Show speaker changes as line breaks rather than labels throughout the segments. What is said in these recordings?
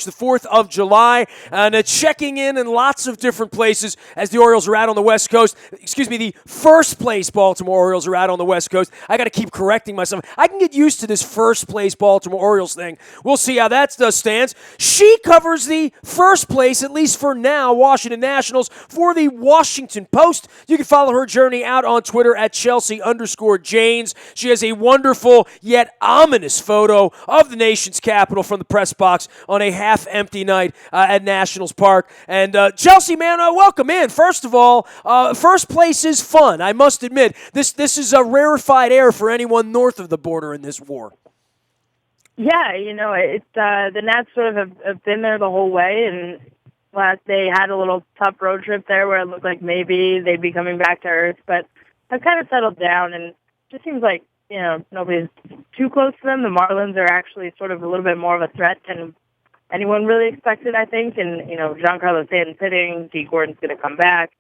the 4th of July, and checking in lots of different places as the Orioles are out on the West Coast. Excuse me, the first place Baltimore Orioles are out on the West Coast. I got to keep correcting myself. I can get used to this first place Baltimore Orioles thing. We'll see how that stands. She covers the first place, at least for now, Washington Nationals for the Washington Post. You can follow her journey out on Twitter at Chelsea_Janes. She has a wonderful yet ominous photo of the nation's capital from the press box on a half-empty night at Nationals Park. And Chelsea, man, welcome in. First of all, first place is fun. I must admit, this is a rarefied air for anyone north of the border in this war.
Yeah, it's the Nats sort of have been there the whole way, and they had a little tough road trip there where it looked like maybe they'd be coming back to earth, but have kind of settled down, and it just seems like, nobody's too close to them. The Marlins are actually sort of a little bit more of a threat than anyone really expected, I think, and, Giancarlo Stanton's hitting, D. Gordon's going to come back.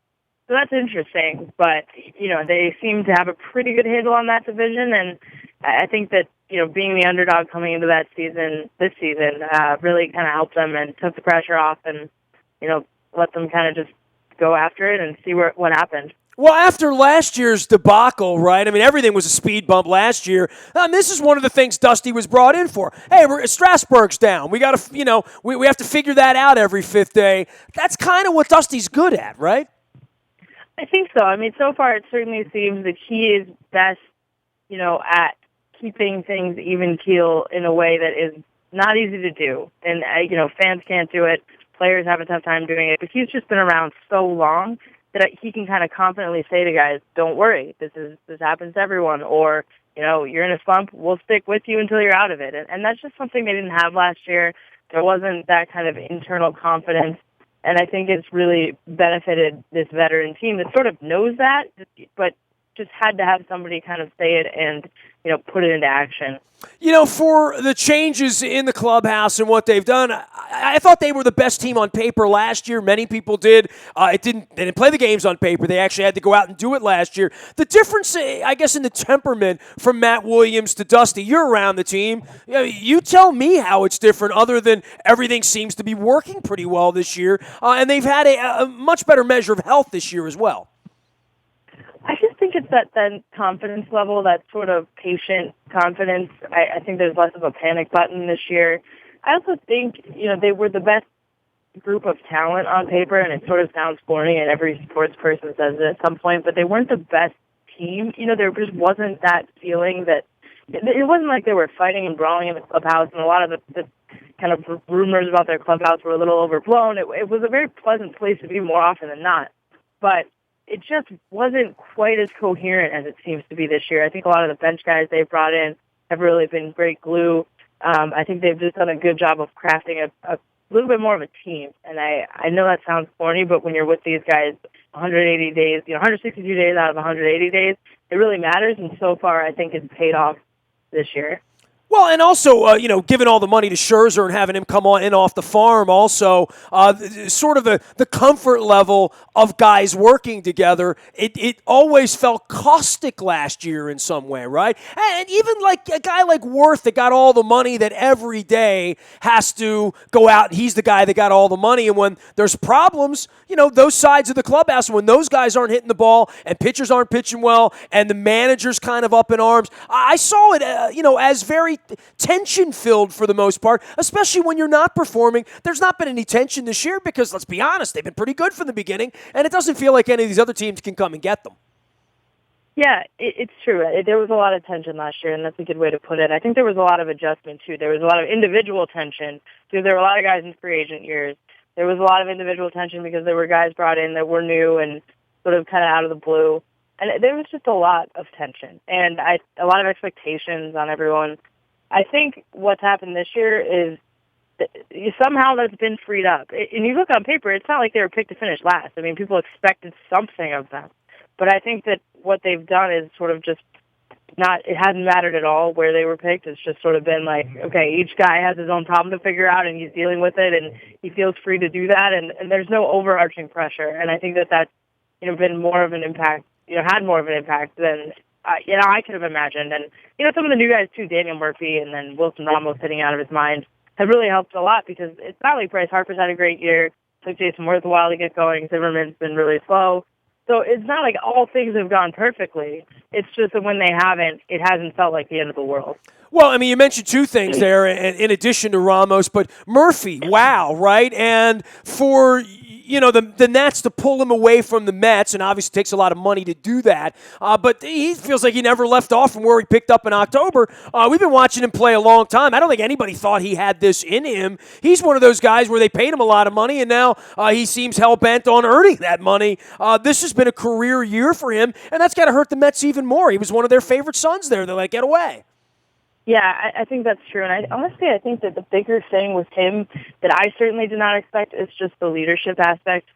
So that's interesting, but, they seem to have a pretty good handle on that division, and I think that, being the underdog coming into that season, this season, really kind of helped them and took the pressure off and, let them kind of just go after it and see what happened.
Well, after last year's debacle, right? I mean, everything was a speed bump last year. This is one of the things Dusty was brought in for. Hey, Strasburg's down. We got to, we have to figure that out every fifth day. That's kind of what Dusty's good at, right?
I think so. I mean, so far it certainly seems that he is best, at keeping things even keel in a way that is not easy to do. And, fans can't do it. Players have a tough time doing it. But he's just been around so long that he can kind of confidently say to guys, don't worry, this happens to everyone. Or, you're in a slump, we'll stick with you until you're out of it. And that's just something they didn't have last year. There wasn't that kind of internal confidence. And I think it's really benefited this veteran team that sort of knows that, but just had to have somebody kind of say it and, put it into action.
For the changes in the clubhouse and what they've done, I thought they were the best team on paper last year. Many people did. They didn't play the games on paper. They actually had to go out and do it last year. The difference, I guess, in the temperament from Matt Williams to Dusty, you're around the team. You tell me how it's different other than everything seems to be working pretty well this year. And they've had a much better measure of health this year as well.
I just think it's that confidence level, that sort of patient confidence. I think there's less of a panic button this year. I also think, they were the best group of talent on paper, and it sort of sounds corny, and every sports person says it at some point, but they weren't the best team. There just wasn't that feeling that it wasn't like they were fighting and brawling in the clubhouse, and a lot of the kind of rumors about their clubhouse were a little overblown. It was a very pleasant place to be more often than not. But it just wasn't quite as coherent as it seems to be this year. I think a lot of the bench guys they've brought in have really been great glue. I think they've just done a good job of crafting a little bit more of a team. And I know that sounds corny, but when you're with these guys 180 days, 162 days out of 180 days, it really matters. And so far, I think it's paid off this year.
Well, and also, giving all the money to Scherzer and having him come in off the farm also, sort of the comfort level of guys working together, it always felt caustic last year in some way, right? And even like a guy like Worth that got all the money that every day has to go out. He's the guy that got all the money. And when there's problems, those sides of the clubhouse, when those guys aren't hitting the ball and pitchers aren't pitching well and the manager's kind of up in arms, I saw it, as very tension-filled for the most part, especially when you're not performing. There's not been any tension this year because, let's be honest, they've been pretty good from the beginning, and it doesn't feel like any of these other teams can come and get them.
Yeah, it's true. There was a lot of tension last year, and that's a good way to put it. I think there was a lot of adjustment, too. There was a lot of individual tension, because there were a lot of guys in free agent years. There was a lot of individual tension because there were guys brought in that were new and sort of kind of out of the blue. And there was just a lot of tension and a lot of expectations on everyone. I think what's happened this year is that somehow that's been freed up. And you look on paper, it's not like they were picked to finish last. I mean, people expected something of them. But I think that what they've done is sort of just it hasn't mattered at all where they were picked. It's just sort of been like, okay, each guy has his own problem to figure out, and he's dealing with it, and he feels free to do that, and there's no overarching pressure. And I think that that's, been more of an impact, had more of an impact than I could have imagined. And, some of the new guys too, Daniel Murphy and then Wilson Ramos hitting out of his mind. have really helped a lot because it's not like Bryce Harper's had a great year. It took Jason Worth a while to get going. Zimmerman's been really slow. So it's not like all things have gone perfectly. It's just that when they haven't, it hasn't felt like the end of the world.
Well, I mean, you mentioned two things there in addition to Ramos, but Murphy, wow, right? And for the Nats to pull him away from the Mets, and obviously it takes a lot of money to do that, but he feels like he never left off from where he picked up in October. We've been watching him play a long time. I don't think anybody thought he had this in him. He's one of those guys where they paid him a lot of money, and now he seems hell-bent on earning that money. This has been a career year for him, and that's got to hurt the Mets even more. He was one of their favorite sons there. They're like, get away.
Yeah, I think that's true. And I think that the bigger thing with him that I certainly did not expect is just the leadership aspect.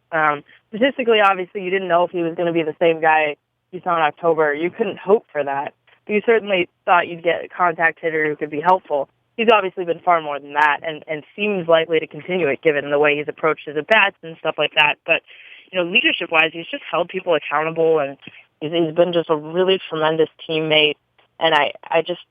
Statistically, obviously, you didn't know if he was going to be the same guy you saw in October. You couldn't hope for that. But you certainly thought you'd get a contact hitter who could be helpful. He's obviously been far more than that and seems likely to continue it given the way he's approached his at-bats and stuff like that. But, leadership-wise, he's just held people accountable, and he's been just a really tremendous teammate. And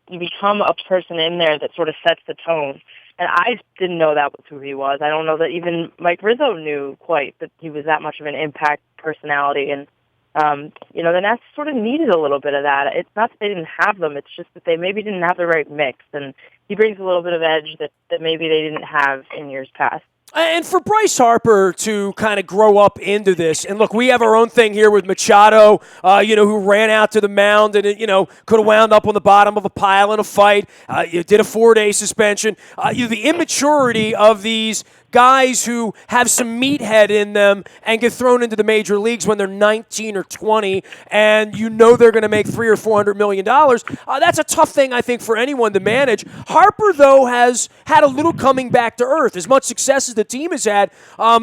you become a person in there that sort of sets the tone. And I didn't know that was who he was. I don't know that even Mike Rizzo knew quite that he was that much of an impact personality. And, the Nats sort of needed a little bit of that. It's not that they didn't have them. It's just that they maybe didn't have the right mix. And he brings a little bit of edge that maybe they didn't have in years past.
And for Bryce Harper to kind of grow up into this, and look, we have our own thing here with Machado, who ran out to the mound and, could have wound up on the bottom of a pile in a fight. Did a 4-day suspension. The immaturity of these guys who have some meathead in them and get thrown into the major leagues when they're 19 or 20, and they're going to make $300 or $400 million. That's a tough thing, I think, for anyone to manage. Harper, though, has had a little coming back to earth. As much success as the team has had,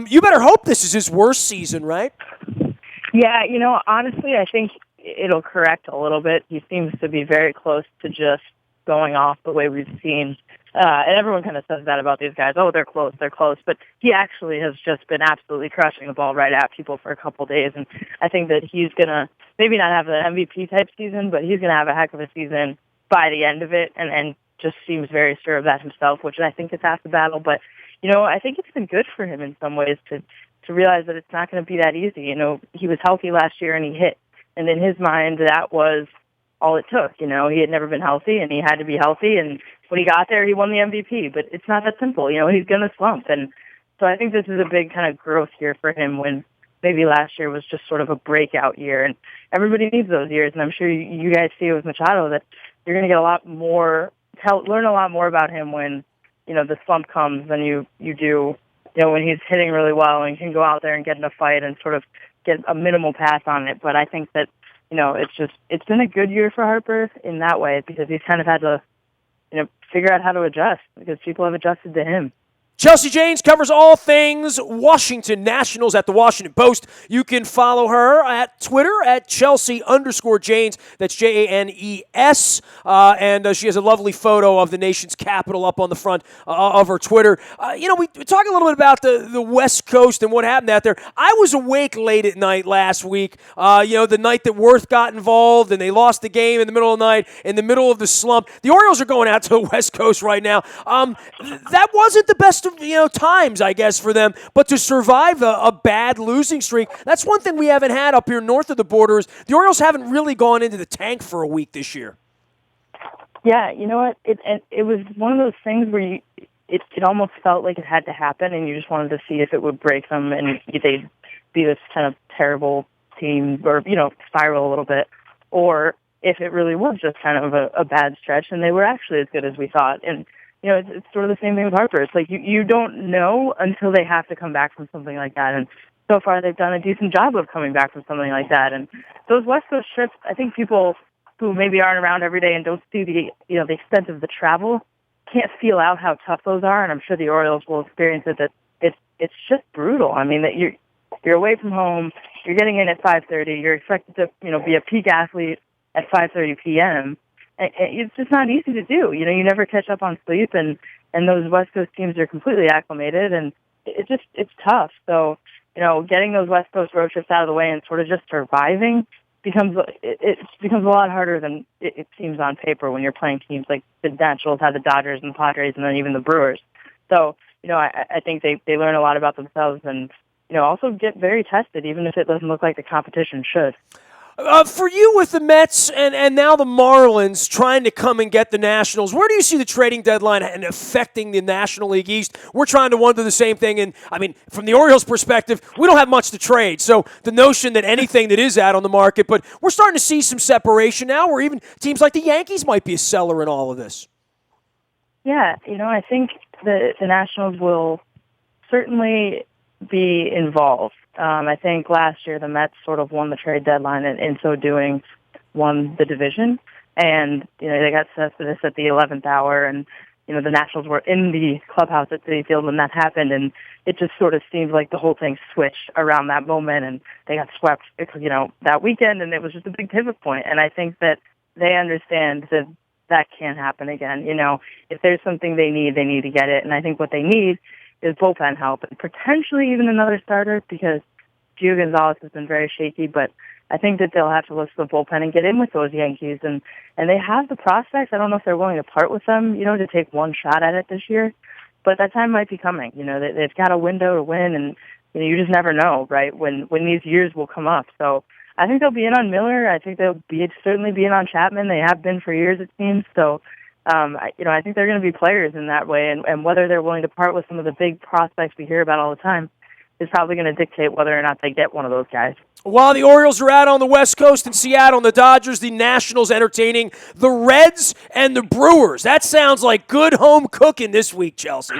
you better hope this is his worst season, right?
Yeah, honestly, I think it'll correct a little bit. He seems to be very close to just going off the way we've seen. And everyone kind of says that about these guys. Oh, they're close. But he actually has just been absolutely crushing the ball right at people for a couple days. And I think that he's going to maybe not have an MVP-type season, but he's going to have a heck of a season by the end of it and just seems very sure of that himself, which I think is half the battle. But, I think it's been good for him in some ways to realize that it's not going to be that easy. He was healthy last year and he hit. And in his mind, that was all it took. He had never been healthy and he had to be healthy. And when he got there, he won the MVP. But it's not that simple. He's going to slump. And so I think this is a big kind of growth year for him when maybe last year was just sort of a breakout year. And everybody needs those years. And I'm sure you guys see it with Machado that you're going to get a lot more, learn a lot more about him when, the slump comes than you do, when he's hitting really well and can go out there and get in a fight and sort of get a minimal pass on it. But I think that, it's been a good year for Harper in that way because he's kind of had to, figure out how to adjust because people have adjusted to him.
Chelsea Janes covers all things Washington Nationals at the Washington Post. You can follow her at Twitter at Chelsea_Janes. That's Janes. And she has a lovely photo of the nation's capital up on the front of her Twitter. We talk a little bit about the West Coast and what happened out there. I was awake late at night last week, the night that Worth got involved and they lost the game in the middle of the night, in the middle of the slump. The Orioles are going out to the West Coast right now. That wasn't the best of times, I guess, for them, but to survive a bad losing streak, that's one thing we haven't had up here north of the border. Is the Orioles haven't really gone into the tank for a week this year.
Yeah, you know what? It was one of those things where it almost felt like it had to happen, and you just wanted to see if it would break them and they'd be this kind of terrible team or spiral a little bit, or if it really was just kind of a bad stretch and they were actually as good as we thought. And it's sort of the same thing with Harper. It's like you don't know until they have to come back from something like that. And so far they've done a decent job of coming back from something like that. And those West Coast trips, I think people who maybe aren't around every day and don't see the extent of the travel can't feel out how tough those are. And I'm sure the Orioles will experience it. That it's just brutal. I mean, that you're away from home, you're getting in at 5:30, you're expected to be a peak athlete at 5:30 p.m. It's just not easy to do. You never catch up on sleep, and those West Coast teams are completely acclimated, and it's tough. So, getting those West Coast road trips out of the way and sort of just surviving becomes a lot harder than it seems on paper when you're playing teams like the Nationals had the Dodgers and the Padres and then even the Brewers. So, I think they learn a lot about themselves and, also get very tested, even if it doesn't look like the competition should.
For you with the Mets and now the Marlins trying to come and get the Nationals, where do you see the trading deadline and affecting the National League East? We're trying to wonder the same thing. And, I mean, from the Orioles' perspective, we don't have much to trade. So the notion that anything that is out on the market, but we're starting to see some separation now where even teams like the Yankees might be a seller in all of this.
Yeah, I think the Nationals will certainly be involved. I think last year the Mets sort of won the trade deadline and in so doing won the division. And, they got Cespedes at the 11th hour and, the Nationals were in the clubhouse at Citi Field when that happened. And it just sort of seemed like the whole thing switched around that moment and they got swept, that weekend. And it was just a big pivot point. And I think that they understand that can't happen again. If there's something they need to get it. And I think what they need is bullpen help and potentially even another starter because Gio Gonzalez has been very shaky, but I think that they'll have to look to the bullpen and get in with those Yankees. And they have the prospects. I don't know if they're willing to part with them, to take one shot at it this year, but that time might be coming. They've got a window to win and, you just never know, right, when these years will come up. So I think they'll be in on Miller. I think they'll certainly be in on Chapman. They have been for years, it seems. So, I think they're going to be players in that way. And whether they're willing to part with some of the big prospects we hear about all the time is probably going to dictate whether or not they get one of those guys.
While the Orioles are out on the West Coast in Seattle and the Dodgers, the Nationals entertaining the Reds and the Brewers. That sounds like good home cooking this week, Chelsea.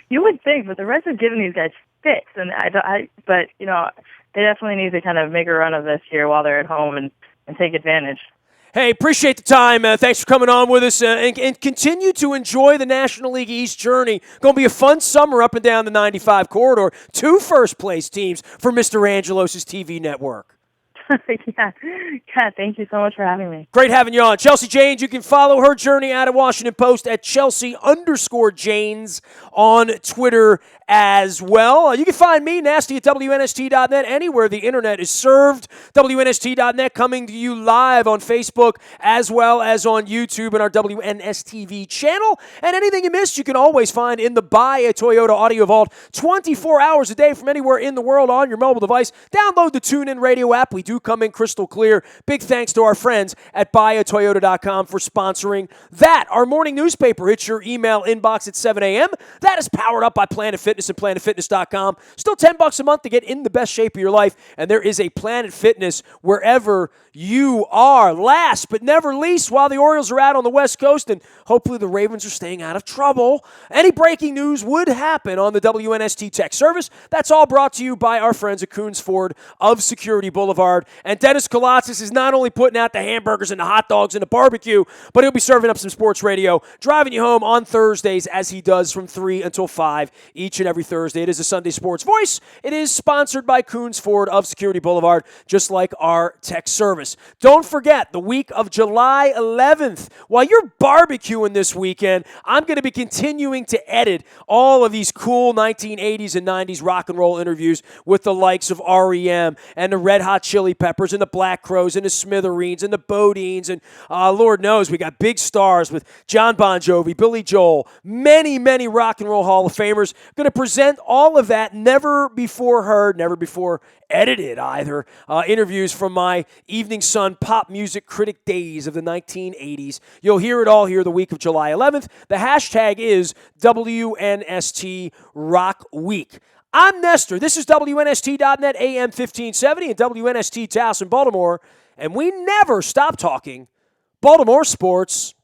You would think, but the Reds have given these guys fits. And but they definitely need to kind of make a run of this here while they're at home and take advantage.
Hey, appreciate the time. Thanks for coming on with us and continue to enjoy the National League East journey. Going to be a fun summer up and down the 95 corridor. 2 first-place teams for Mr. Angelos' TV network.
Yeah, thank you so much for having me.
Great having you on. Chelsea Janes, you can follow her journey out of Washington Post at Chelsea_Janes on Twitter as well. You can find me, Nasty, at WNST.net, anywhere the internet is served. WNST.net coming to you live on Facebook as well as on YouTube and our WNSTV channel. And anything you missed, you can always find in the Buy a Toyota Audio Vault 24 hours a day from anywhere in the world on your mobile device. Download the TuneIn Radio app. We do come in crystal clear. Big thanks to our friends at buyatoyota.com for sponsoring that. Our morning newspaper hits your email inbox at 7 a.m. That is powered up by Planet Fitness and PlanetFitness.com. Still $10 a month to get in the best shape of your life, and there is a Planet Fitness wherever you are. Last but never least, while the Orioles are out on the West Coast and hopefully the Ravens are staying out of trouble, any breaking news would happen on the WNST Tech Service. That's all brought to you by our friends at Coons Ford of Security Boulevard. And Dennis Colossus is not only putting out the hamburgers and the hot dogs and the barbecue, but he'll be serving up some sports radio, driving you home on Thursdays as he does from 3 until 5 each and every Thursday. It is a Sunday Sports Voice. It is sponsored by Coons Ford of Security Boulevard, just like our tech service. Don't forget, the week of July 11th, while you're barbecuing this weekend, I'm going to be continuing to edit all of these cool 1980s and 90s rock and roll interviews with the likes of REM and the Red Hot Chili Peppers and the Black Crowes and the Smithereens and the Bodines. And Lord knows, we got big stars with John Bon Jovi, Billy Joel, many, many rock and roll Hall of Famers. Going to present all of that never before heard, never before edited either. Interviews from my Evening Sun pop music critic days of the 1980s. You'll hear it all here the week of July 11th. The hashtag is WNST Rock Week. I'm Nestor. This is WNST.net AM 1570 and WNST Taos in Baltimore. And we never stop talking Baltimore sports.